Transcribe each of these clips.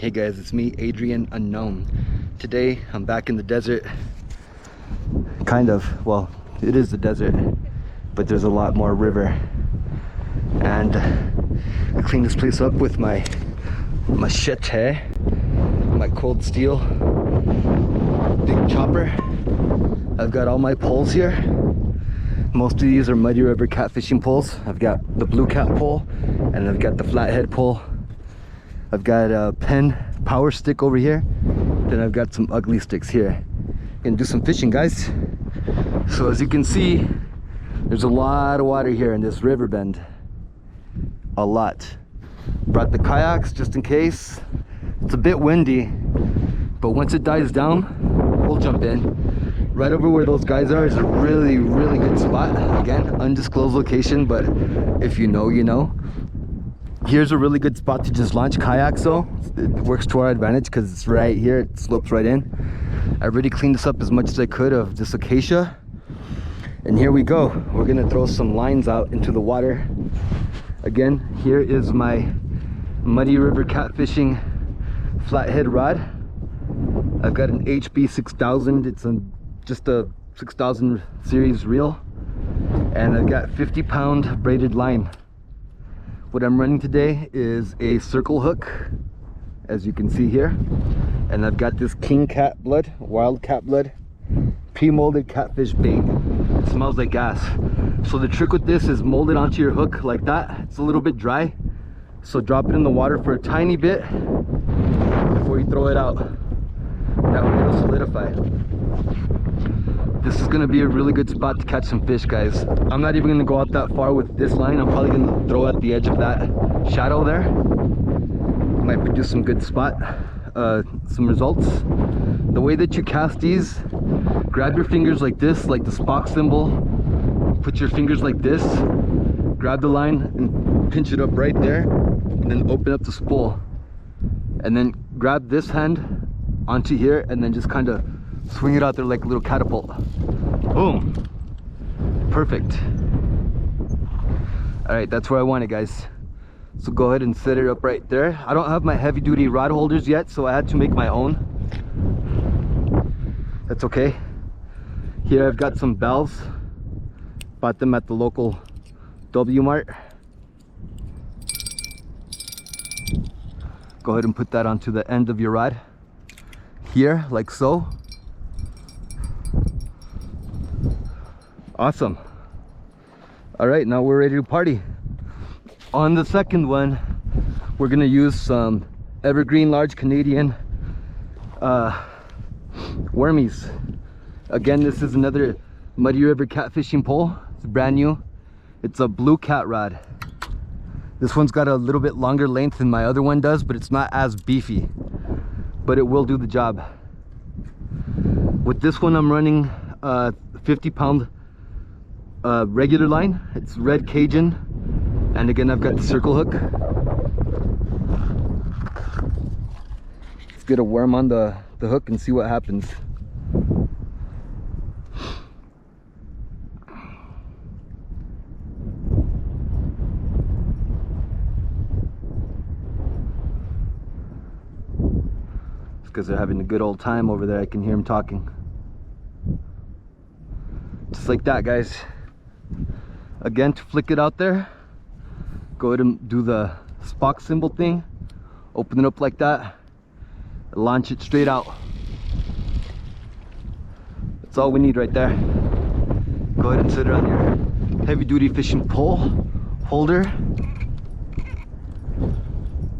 Hey guys, it's me, AdrianUnknown. Today I'm back in the desert. Kind of, well, it is the desert, but there's a lot more river. And I cleaned this place up with my machete, my cold steel big chopper. I've got all my poles here. Most of these are Muddy River catfishing poles. I've got the blue cat pole and I've got the flathead pole. I've got a Penn power stick over here. Then I've got some ugly sticks here. Gonna do some fishing, guys. So as you can see, there's a lot of water here in this river bend. A lot. Brought the kayaks just in case. It's a bit windy, but once it dies down, we'll jump in. Right over where those guys are is a really good spot. Again, undisclosed location, but if you know, you know. Here's a really good spot to just launch kayaks though. It works to our advantage because it's right here, it slopes right in. I already cleaned this up as much as I could of this acacia. And here we go. We're gonna throw some lines out into the water. Again, here is my Muddy River catfishing flathead rod. I've got an HB 6000. It's just a 6000 series reel. And I've got 50-pound braided line. What I'm running today is a circle hook, as you can see here. And I've got this king cat blood, wild cat blood, pre-molded catfish bait. It smells like gas. So the trick with this is mold it onto your hook like that. It's a little bit dry. So drop it in the water for a tiny bit before you throw it out. That way it'll solidify. This is gonna be a really good spot to catch some fish, guys. I'm not even gonna go out that far with this line. I'm probably gonna throw at the edge of that shadow there. Might produce some good spot, some results. The way that you cast these, grab your fingers like this, like the Spock symbol. Put your fingers like this, grab the line and pinch it up right there, and then open up the spool. And then grab this hand onto here and then just kind of swing it out there like a little catapult. Boom. Perfect. All right, that's where I want it, guys. So go ahead and set it up right there. I don't have my heavy duty rod holders yet, so I had to make my own. That's okay. Here I've got some bells. Bought them at the local W-Mart. Go ahead and put that onto the end of your rod. Here, like so. Awesome. All right, now we're ready to party. On the second one, we're gonna use some evergreen large Canadian wormies. Again, this is another Muddy River catfishing pole. It's brand new. It's a blue cat rod. This one's got a little bit longer length than my other one does, but it's not as beefy, but it will do the job. With this one, I'm running 50-pound regular line. It's red Cajun, and again I've got the circle hook. Let's get a worm on the hook and see what happens. It's because they're having a good old time over there. I can hear them talking. Just like that, guys. Again, to flick it out there, go ahead and do the Spock symbol thing. Open it up like that. Launch it straight out. That's all we need right there. Go ahead and set it on your heavy duty fishing pole holder.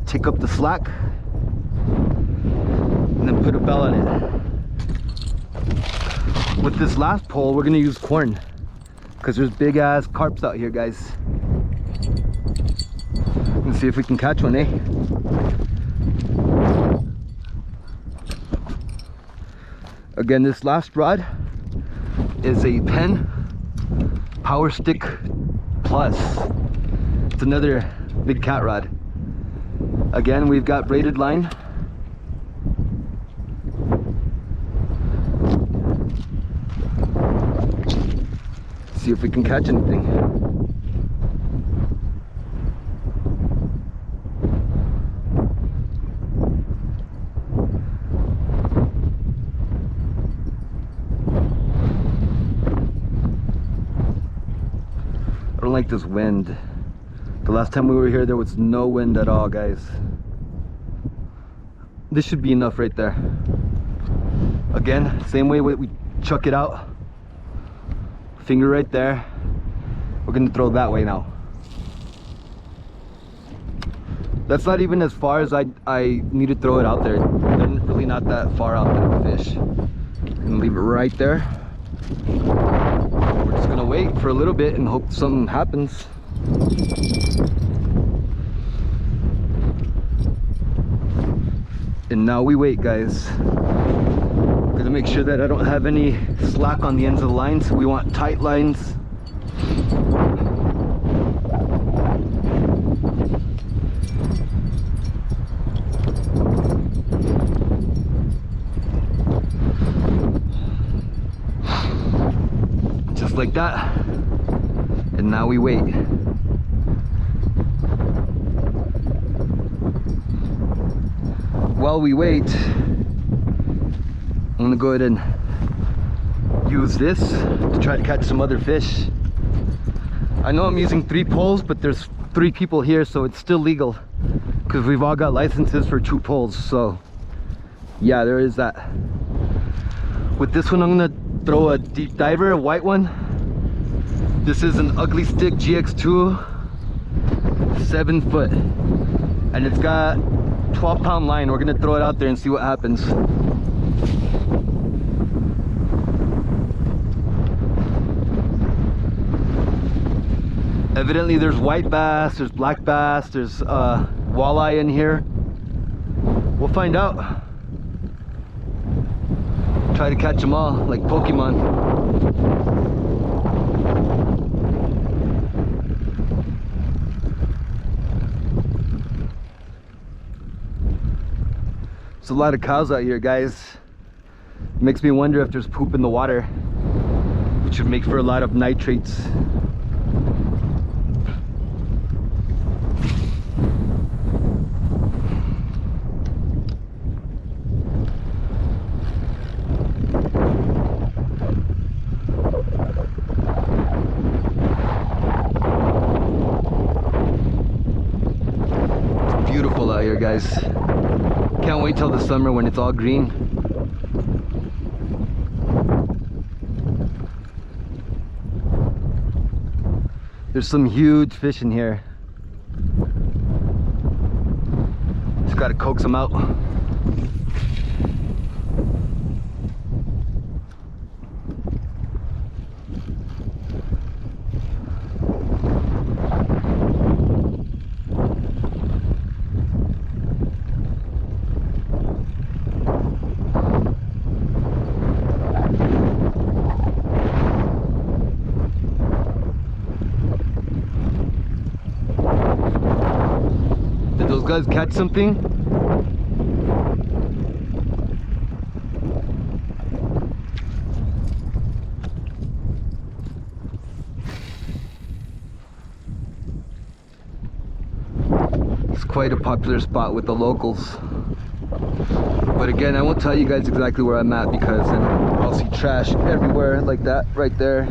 Take up the slack. And then put a bell on it. With this last pole, we're gonna use corn. Because there's big ass carps out here, guys. Let's see if we can catch one, eh? Again, this last rod is a Penn Power Stick Plus. It's another big cat rod. Again, we've got braided line. See if we can catch anything. this wind. The last time we were here, there was no wind at all, guys. This should be enough right there. Again, same way we chuck it out. Finger right there. We're gonna throw that way now. That's not even as far as I need to throw it out there. They're really not that far out there, the fish. And leave it right there. We're just gonna wait for a little bit and hope something happens. And now we wait, guys. Gonna make sure that I don't have any slack on the ends of the lines. We want tight lines. Just like that. And now we wait. While we wait, I'm gonna go ahead and use this to try to catch some other fish. I know I'm using 3 poles, but there's 3 people here, so it's still legal because we've all got licenses for 2 poles. So yeah, there is that. With this one, I'm gonna throw a deep diver, a white one. This is an Ugly Stick GX2, 7 foot, and it's got 12-pound line. We're gonna throw it out there and see what happens. Evidently there's white bass, there's black bass, there's walleye in here. We'll find out. Try to catch them all like Pokemon. There's a lot of cows out here, guys. Makes me wonder if there's poop in the water, which would make for a lot of nitrates. It's beautiful out here, guys. Can't wait till the summer when it's all green. There's some huge fish in here. Just gotta coax them out. Guys, catch something? It's quite a popular spot with the locals. But again, I won't tell you guys exactly where I'm at because then I'll see trash everywhere like that right there.